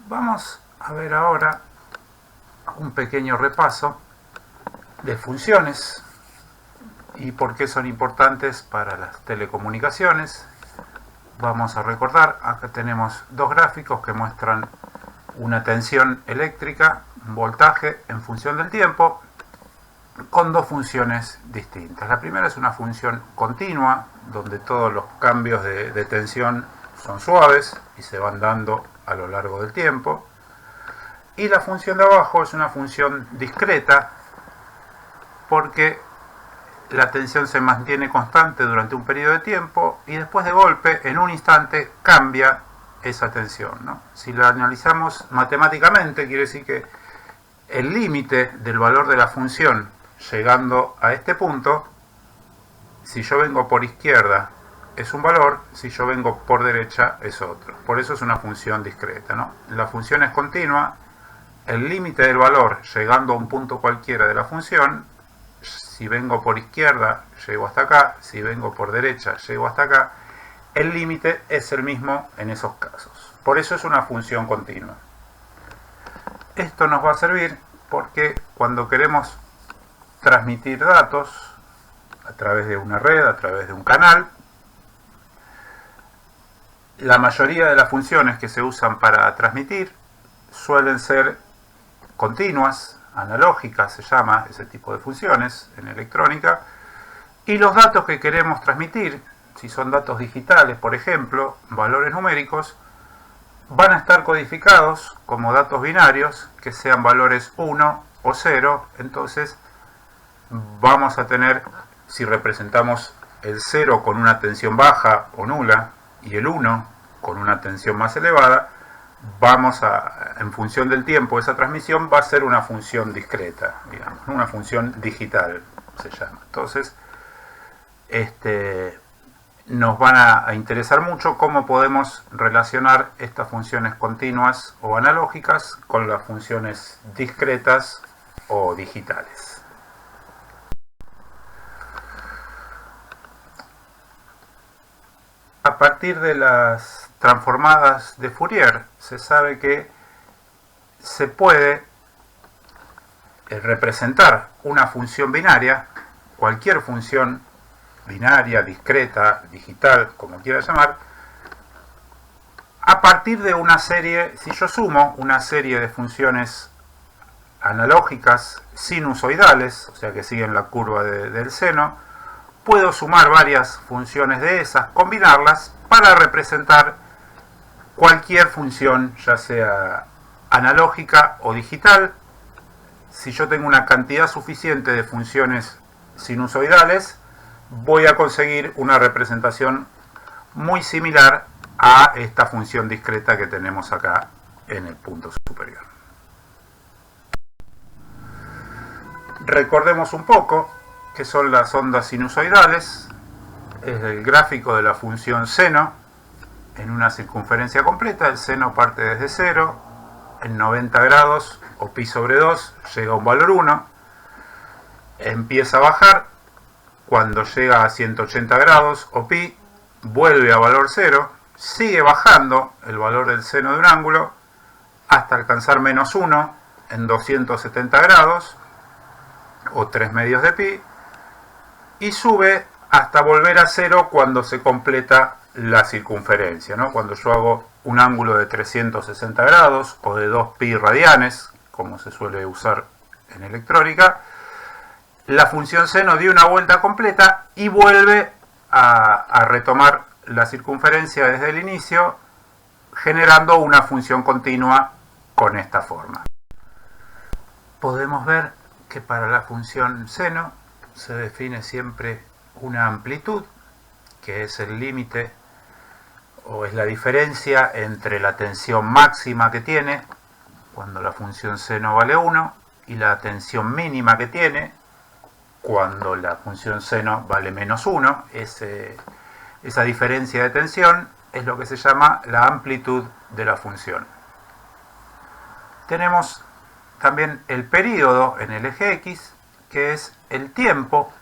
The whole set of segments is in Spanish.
Vamos a ver ahora un pequeño repaso de funciones y por qué son importantes para las telecomunicaciones. Vamos a recordar, acá tenemos dos gráficos que muestran una tensión eléctrica, un voltaje en función del tiempo, con dos funciones distintas. La primera es una función continua, donde todos los cambios de tensión son suaves y se van dando a lo largo del tiempo. Y la función de abajo es una función discreta, porque la tensión se mantiene constante durante un periodo de tiempo y después de golpe, en un instante, cambia esa tensión, ¿no? Si la analizamos matemáticamente, quiere decir que el límite del valor de la función llegando a este punto, si yo vengo por izquierda es un valor, si yo vengo por derecha es otro. Por eso es una función discreta, ¿no? La función es continua, el límite del valor llegando a un punto cualquiera de la función, si vengo por izquierda llego hasta acá, si vengo por derecha llego hasta acá, el límite es el mismo en esos casos. Por eso es una función continua. Esto nos va a servir porque cuando queremos transmitir datos a través de una red, a través de un canal, la mayoría de las funciones que se usan para transmitir suelen ser continuas, analógicas se llama ese tipo de funciones en electrónica, y los datos que queremos transmitir, si son datos digitales, por ejemplo, valores numéricos, van a estar codificados como datos binarios, que sean valores 1 o 0, entonces vamos a tener, si representamos el 0 con una tensión baja o nula y el 1 con una tensión más elevada, en función del tiempo, esa transmisión va a ser una función discreta, digamos, una función digital se llama. Entonces, nos van a interesar mucho cómo podemos relacionar estas funciones continuas o analógicas con las funciones discretas o digitales. A partir de las transformadas de Fourier, se sabe que se puede representar una función binaria, cualquier función binaria, discreta, digital, como quiera llamar, a partir de una serie, si yo sumo una serie de funciones analógicas sinusoidales, o sea que siguen la curva del seno, puedo sumar varias funciones de esas, combinarlas para representar cualquier función, ya sea analógica o digital. Si yo tengo una cantidad suficiente de funciones sinusoidales, voy a conseguir una representación muy similar a esta función discreta que tenemos acá en el punto superior. Recordemos un poco qué son las ondas sinusoidales. Es el gráfico de la función seno en una circunferencia completa. El seno parte desde 0, en 90 grados o pi sobre 2 llega a un valor 1, empieza a bajar, cuando llega a 180 grados o pi vuelve a valor 0, sigue bajando el valor del seno de un ángulo hasta alcanzar menos 1 en 270 grados o 3 medios de pi, y sube hasta volver a 0 cuando se completa la circunferencia, ¿no? Cuando yo hago un ángulo de 360 grados o de 2 pi radianes, como se suele usar en electrónica, la función seno dio una vuelta completa y vuelve a retomar la circunferencia desde el inicio, generando una función continua con esta forma. Podemos ver que para la función seno se define siempre una amplitud, que es el límite o es la diferencia entre la tensión máxima que tiene cuando la función seno vale 1 y la tensión mínima que tiene cuando la función seno vale menos 1. Esa diferencia de tensión es lo que se llama la amplitud de la función. Tenemos también el período en el eje X, que es el tiempo,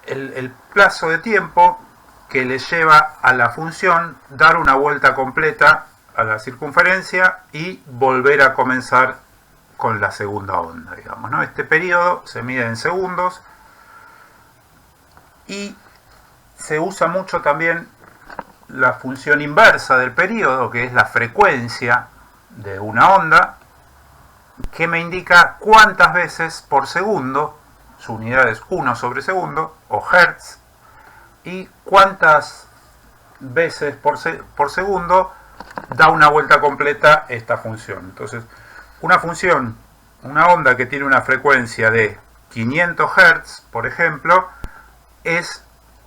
el plazo de tiempo que le lleva a la función dar una vuelta completa a la circunferencia y volver a comenzar con la segunda onda, digamos, ¿no? Este periodo se mide en segundos y se usa mucho también la función inversa del periodo, que es la frecuencia de una onda, que me indica cuántas veces por segundo, su unidad es 1 sobre segundo, o hertz, y cuántas veces por segundo da una vuelta completa esta función. Entonces, una onda que tiene una frecuencia de 500 Hz, por ejemplo, es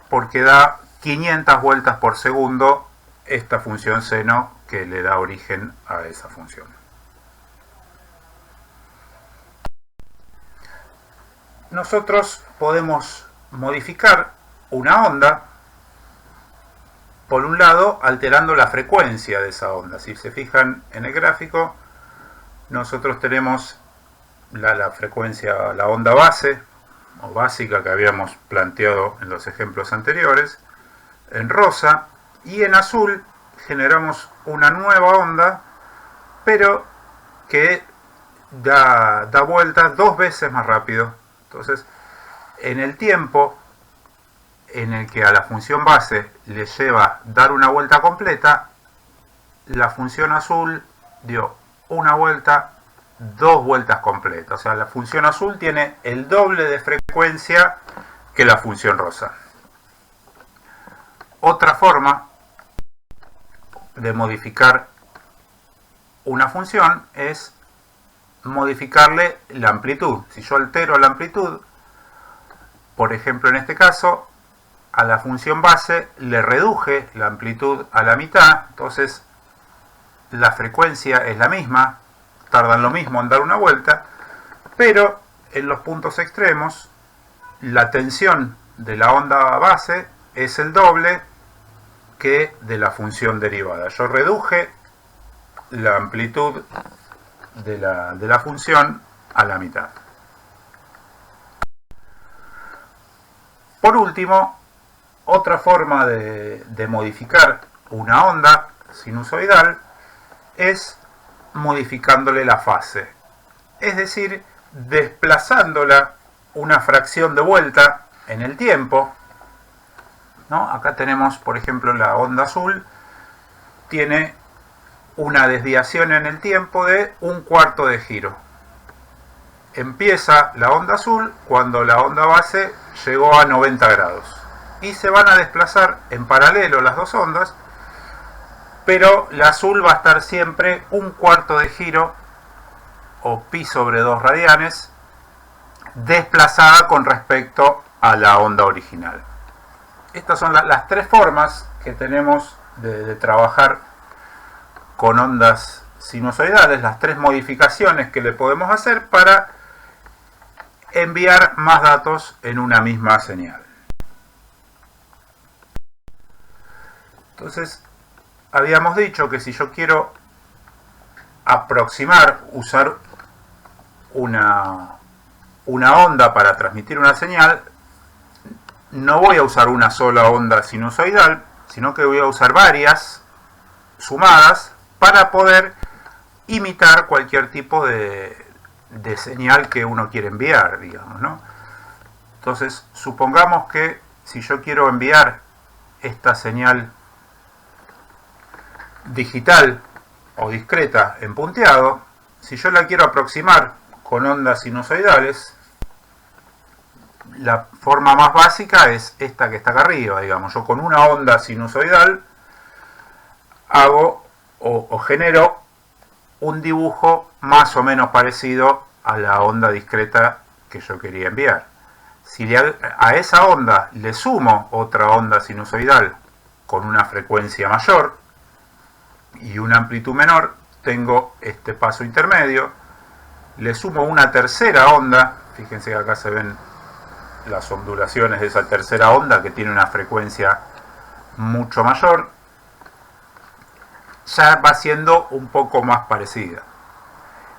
porque da 500 vueltas por segundo esta función seno que le da origen a esa función. Nosotros podemos modificar una onda, por un lado, alterando la frecuencia de esa onda. Si se fijan en el gráfico, nosotros tenemos la frecuencia, la onda base o básica que habíamos planteado en los ejemplos anteriores, en rosa, y en azul generamos una nueva onda, pero que da vueltas 2 veces más rápido. Entonces, en el tiempo en el que a la función base le lleva dar una vuelta completa, la función azul dio una vuelta, 2 vueltas completas. O sea, la función azul tiene el doble de frecuencia que la función rosa. Otra forma de modificar una función es modificarle la amplitud. Si yo altero la amplitud, por ejemplo en este caso, a la función base le reduje la amplitud a la mitad, entonces la frecuencia es la misma, tardan lo mismo en dar una vuelta, pero en los puntos extremos la tensión de la onda base es el doble que de la función derivada. Yo reduje la amplitud de la función a la mitad. Por último, otra forma de modificar una onda sinusoidal es modificándole la fase, es decir, desplazándola una fracción de vuelta en el tiempo, ¿no? Acá tenemos, por ejemplo, la onda azul tiene una desviación en el tiempo de 1/4 de giro. Empieza la onda azul cuando la onda base llegó a 90 grados. Y se van a desplazar en paralelo las dos ondas, pero la azul va a estar siempre 1/4 de giro, o pi sobre 2 radianes, desplazada con respecto a la onda original. Estas son las 3 formas que tenemos de trabajar con ondas sinusoidales, las 3 modificaciones que le podemos hacer para enviar más datos en una misma señal. Entonces, habíamos dicho que si yo quiero aproximar, usar una onda para transmitir una señal, no voy a usar una sola onda sinusoidal, sino que voy a usar varias sumadas para poder imitar cualquier tipo de señal que uno quiere enviar, digamos, ¿no? Entonces, supongamos que si yo quiero enviar esta señal digital o discreta en punteado, si yo la quiero aproximar con ondas sinusoidales, la forma más básica es esta que está acá arriba, digamos. Yo con una onda sinusoidal hago o genero un dibujo más o menos parecido a la onda discreta que yo quería enviar. Si a esa onda le sumo otra onda sinusoidal con una frecuencia mayor y una amplitud menor, tengo este paso intermedio. Le sumo una tercera onda, fíjense que acá se ven las ondulaciones de esa tercera onda que tiene una frecuencia mucho mayor, ya va siendo un poco más parecida.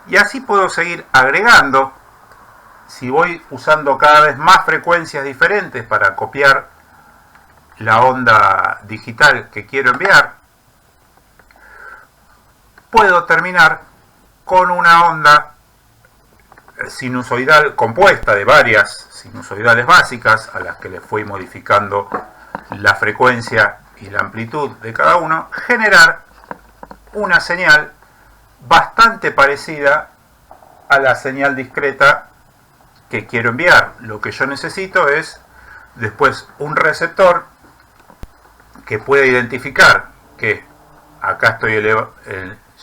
Y así puedo seguir agregando. Si voy usando cada vez más frecuencias diferentes para copiar la onda digital que quiero enviar, puedo terminar con una onda sinusoidal compuesta de varias sinusoidales básicas a las que le fui modificando la frecuencia y la amplitud de cada uno, generar una señal bastante parecida a la señal discreta que quiero enviar. Lo que yo necesito es después un receptor que pueda identificar que acá estoy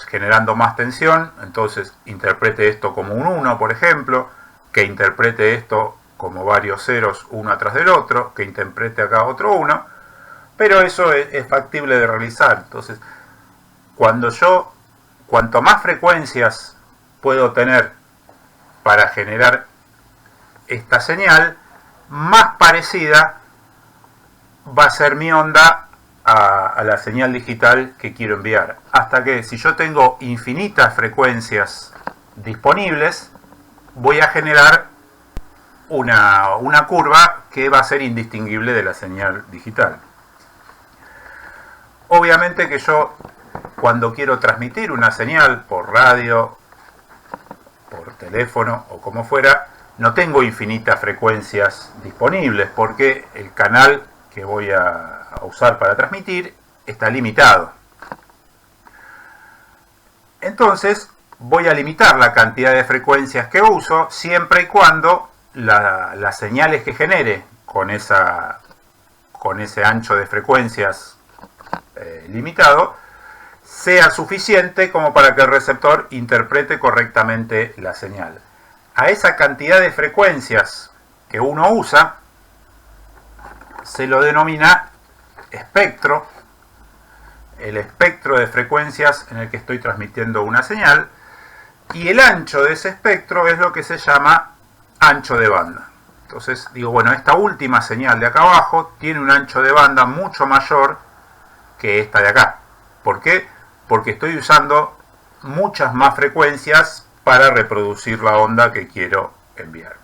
generando más tensión, entonces interprete esto como un 1, por ejemplo, que interprete esto como varios ceros uno atrás del otro, que interprete acá otro 1, pero eso es factible de realizar. Entonces, cuanto más frecuencias puedo tener para generar esta señal, más parecida va a ser mi onda a la señal digital que quiero enviar. Hasta que si yo tengo infinitas frecuencias disponibles, voy a generar una curva que va a ser indistinguible de la señal digital. Obviamente que yo, cuando quiero transmitir una señal por radio, por teléfono o como fuera, no tengo infinitas frecuencias disponibles porque el canal que voy a usar para transmitir está limitado. Entonces voy a limitar la cantidad de frecuencias que uso siempre y cuando las señales que genere con ese ancho de frecuencias limitado sea suficiente como para que el receptor interprete correctamente la señal. A esa cantidad de frecuencias que uno usa se lo denomina espectro, el espectro de frecuencias en el que estoy transmitiendo una señal, y el ancho de ese espectro es lo que se llama ancho de banda. Entonces digo, bueno, esta última señal de acá abajo tiene un ancho de banda mucho mayor que esta de acá. ¿Por qué? Porque estoy usando muchas más frecuencias para reproducir la onda que quiero enviar.